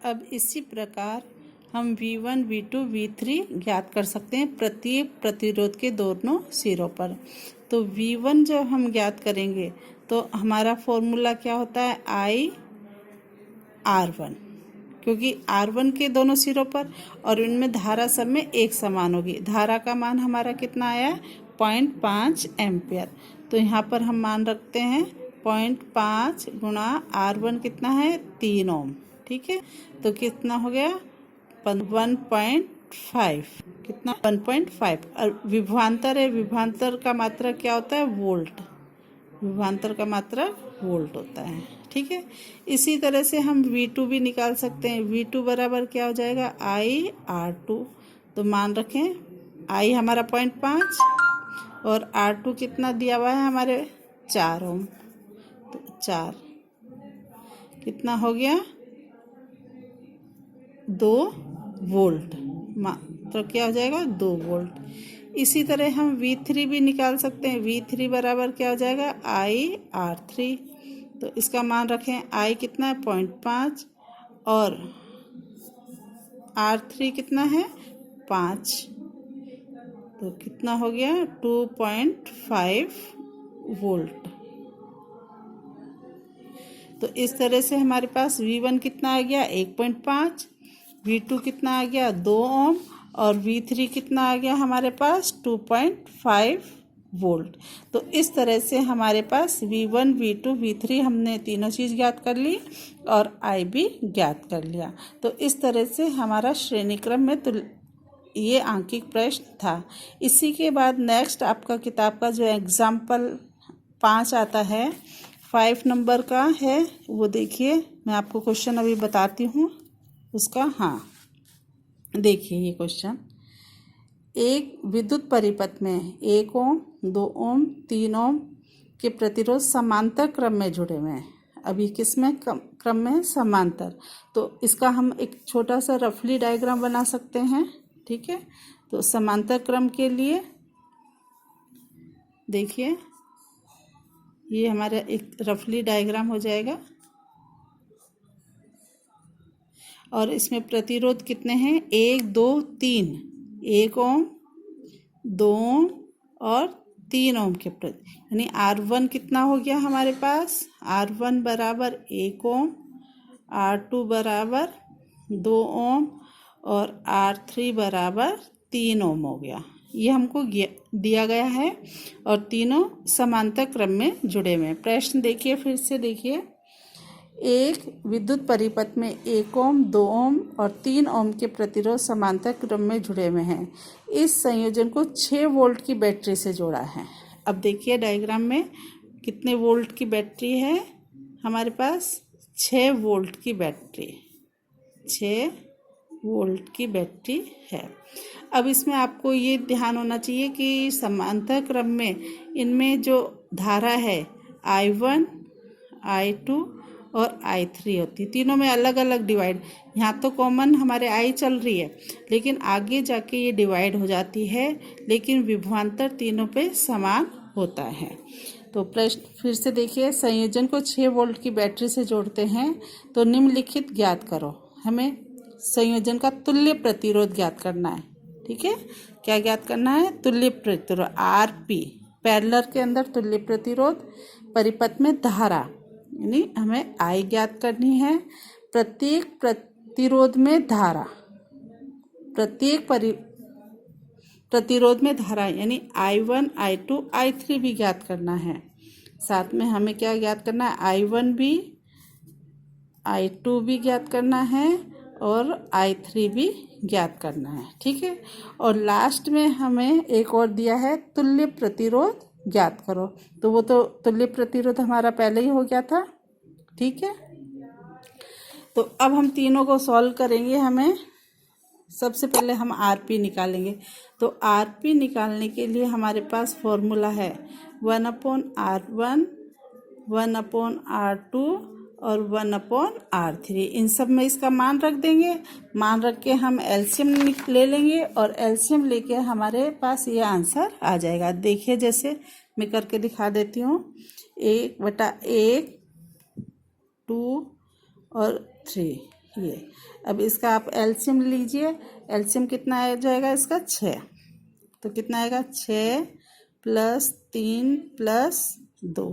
अब इसी प्रकार हम V1, V2, V3 ज्ञात कर सकते हैं प्रत्येक प्रतिरोध के दोनों सिरों पर। तो V1 जब हम ज्ञात करेंगे तो हमारा फॉर्मूला क्या होता है, I/R1, क्योंकि R1 के दोनों सिरों पर और इनमें धारा सब में एक समान होगी। धारा का मान हमारा कितना आया, 0.5 एम्पियर। तो यहाँ पर हम मान रखते हैं 0.5 गुणा R1 कितना है, 3 ओम। ठीक है, तो कितना हो गया, 1.5, कितना, 1.5। और विभवांतर है, विभवांतर का मात्रक क्या होता है, वोल्ट। विभवांतर का मात्रक वोल्ट होता है। ठीक है, इसी तरह से हम V2 भी निकाल सकते हैं। V2 बराबर क्या हो जाएगा, I/R2। तो मान रखें I हमारा 0.5 और R2 कितना दिया हुआ है हमारे, 4 ओम। तो 4 कितना हो गया, 2 वोल्ट, मात्र क्या हो जाएगा, 2 वोल्ट। इसी तरह हम V3 भी निकाल सकते हैं। V3 बराबर क्या हो जाएगा, I/R3। तो इसका मान रखें, I कितना है, 0.5 और R3 कितना है, 5। तो कितना हो गया, 2.5 वोल्ट। तो इस तरह से हमारे पास V1 कितना आ गया, 1.5, V2 कितना आ गया, 2 ओम, और V3 कितना आ गया हमारे पास, 2.5 वोल्ट। तो इस तरह से हमारे पास V1, V2, V3 हमने तीनों चीज़ ज्ञात कर ली और I भी ज्ञात कर लिया। तो इस तरह से हमारा श्रेणी क्रम में तो ये आंकिक प्रश्न था। इसी के बाद नेक्स्ट आपका किताब का जो एग्जाम्पल 5 आता है, 5 नंबर का है, वो देखिए। मैं आपको क्वेश्चन अभी बताती हूँ उसका। हाँ, देखिए ये क्वेश्चन, एक विद्युत परिपथ में 1 ओम, 2 ओम, 3 ओम के प्रतिरोध समांतर क्रम में जुड़े हुए हैं। अभी किस में, क्रम में, समांतर। तो इसका हम एक छोटा सा रफली डायग्राम बना सकते हैं। ठीक है, तो समांतर क्रम के लिए देखिए, ये हमारा एक रफली डायग्राम हो जाएगा और इसमें प्रतिरोध कितने हैं, 1, 2, 3, 1 ओम, 2 ओम और 3 ओम के प्रति, यानी R1 कितना हो गया हमारे पास, R1 बराबर 1 ओम, R2 बराबर 2 ओम और R3 बराबर 3 ओम हो गया। ये हमको दिया गया है और तीनों समांतर क्रम में जुड़े हुए हैं। प्रश्न देखिए, फिर से देखिए, एक विद्युत परिपथ में 1 ओम, 2 ओम और 3 ओम के प्रतिरोध समांतर क्रम में जुड़े हुए हैं। इस संयोजन को 6 वोल्ट की बैटरी से जोड़ा है। अब देखिए डायग्राम में कितने वोल्ट की बैटरी है हमारे पास, 6 वोल्ट की बैटरी, 6 वोल्ट की बैटरी है। अब इसमें आपको ये ध्यान होना चाहिए कि समांतर क्रम में इनमें जो धारा है I1, I2 और I3 होती है। तीनों में अलग अलग डिवाइड, यहाँ तो कॉमन हमारे I चल रही है, लेकिन आगे जाके ये डिवाइड हो जाती है, लेकिन विभवांतर तीनों पे समान होता है। तो प्रश्न फिर से देखिए, संयोजन को 6 वोल्ट की बैटरी से जोड़ते हैं तो निम्नलिखित ज्ञात करो। हमें संयोजन का तुल्य प्रतिरोध ज्ञात करना है। ठीक है, क्या ज्ञात करना है, तुल्य प्रतिरोध, RP, पैरेलल के अंदर तुल्य प्रतिरोध, परिपथ में धारा, यानी हमें I ज्ञात करनी है। प्रत्येक प्रतिरोध में धारा, प्रत्येक प्रतिरोध में धारा, यानी I1, I2, I3 भी ज्ञात करना है। साथ में हमें क्या ज्ञात करना है, I1 भी, I2 भी ज्ञात करना है और I3 भी ज्ञात करना है। ठीक है, और लास्ट में हमें एक और दिया है, तुल्य प्रतिरोध ज्ञात करो। तो वो तो तुल्य प्रतिरोध हमारा पहले ही हो गया था। ठीक है, तो अब हम तीनों को सॉल्व करेंगे। हमें सबसे पहले हम RP निकालेंगे। तो RP निकालने के लिए हमारे पास फॉर्मूला है 1/R1, 1/R2 और 1/R3। इन सब में इसका मान रख देंगे। मान रख के हम एलसीएम ले लेंगे और एलसीएम लेके हमारे पास ये आंसर आ जाएगा। देखिए, जैसे मैं करके दिखा देती हूँ, 1/1, 2 और 3, ये। अब इसका आप एलसीएम लीजिए। एलसीएम कितना आ जाएगा इसका? 6। तो कितना आएगा? 6 + 3 + 2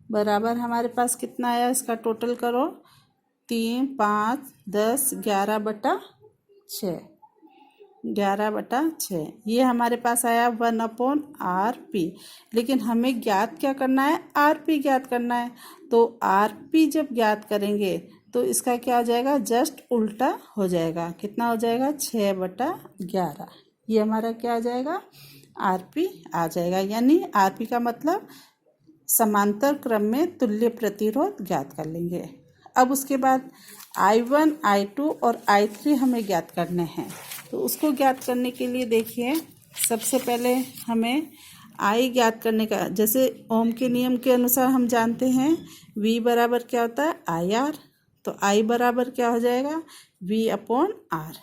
बराबर हमारे पास कितना आया? इसका टोटल करो। 3, 5, 10, 11/6। 11/6 ये हमारे पास आया 1/RP। लेकिन हमें ज्ञात क्या करना है? RP ज्ञात करना है। तो RP जब ज्ञात करेंगे तो इसका क्या हो जाएगा? जस्ट उल्टा हो जाएगा। कितना हो जाएगा? 6/11। ये हमारा क्या आ जाएगा? RP आ जाएगा। यानी RP का मतलब समांतर क्रम में तुल्य प्रतिरोध ज्ञात कर लेंगे। अब उसके बाद I1, I2 और I3 हमें ज्ञात करने हैं। तो उसको ज्ञात करने के लिए देखिए, सबसे पहले हमें I ज्ञात करने का, जैसे ओम के नियम के अनुसार हम जानते हैं V बराबर क्या होता है? IR। तो I बराबर क्या हो जाएगा? V/R।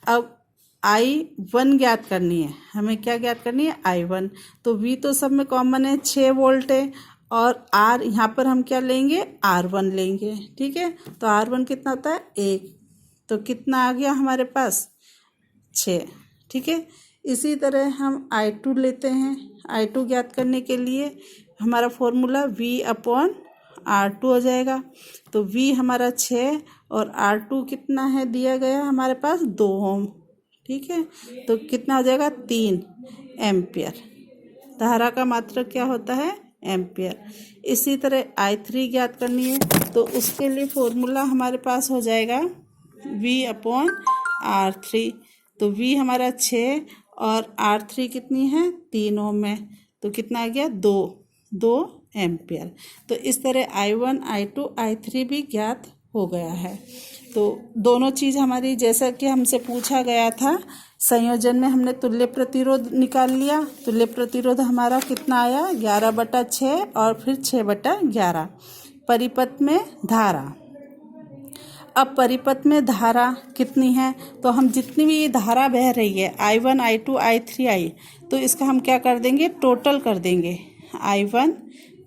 अब I1 ज्ञात करनी है। हमें क्या ज्ञात करनी है? I1। तो V तो सब में कॉमन है, 6 वोल्ट है। और R यहाँ पर हम क्या लेंगे? R1 लेंगे। ठीक है। तो R1 कितना होता है? 1। तो कितना आ गया हमारे पास? 6। ठीक है। इसी तरह हम I2 लेते हैं। I2 ज्ञात करने के लिए हमारा फॉर्मूला V/R2 हो जाएगा। तो V हमारा 6 और R2 कितना है दिया गया हमारे पास? 2 ओम। ठीक है। तो कितना हो जाएगा? 3 एम्पियर। धारा का मात्रक क्या होता है? एम्पियर। इसी तरह I3 ज्ञात करनी है। तो उसके लिए फॉर्मूला हमारे पास हो जाएगा V/R3। तो V हमारा 6 और R3 कितनी है? 3 ओम है। तो कितना आ गया? 2 एम्पियर। तो इस तरह I1, I2, I3 भी ज्ञात हो गया है। तो दोनों चीज़ हमारी, जैसा कि हमसे पूछा गया था, संयोजन में हमने तुल्य प्रतिरोध निकाल लिया। तुल्य प्रतिरोध हमारा कितना आया? 11/6 और फिर 6/11। परिपथ में धारा, अब परिपथ में धारा कितनी है? तो हम जितनी भी ये धारा बह रही है I1, I2, I3, I, तो इसका हम क्या कर देंगे? टोटल कर देंगे। I1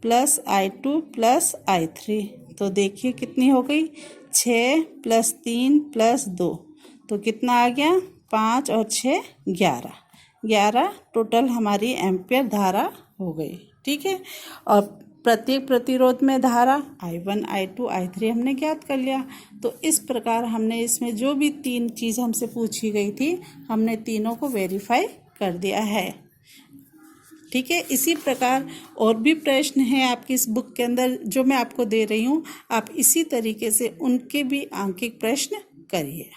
+ I2 + I3। तो देखिए कितनी हो गई? 6 + 3 + 2। तो कितना आ गया? 5 और 6 11। 11 टोटल हमारी एम्पियर धारा हो गई। ठीक है। और प्रत्येक प्रतिरोध में धारा I1, I2, I3 हमने ज्ञात कर लिया। तो इस प्रकार हमने इसमें जो भी 3 चीज़ हमसे पूछी गई थी, हमने तीनों को वेरीफाई कर दिया है। ठीक है। इसी प्रकार और भी प्रश्न हैं आपकी इस बुक के अंदर जो मैं आपको दे रही हूँ। आप इसी तरीके से उनके भी आंकिक प्रश्न करिए।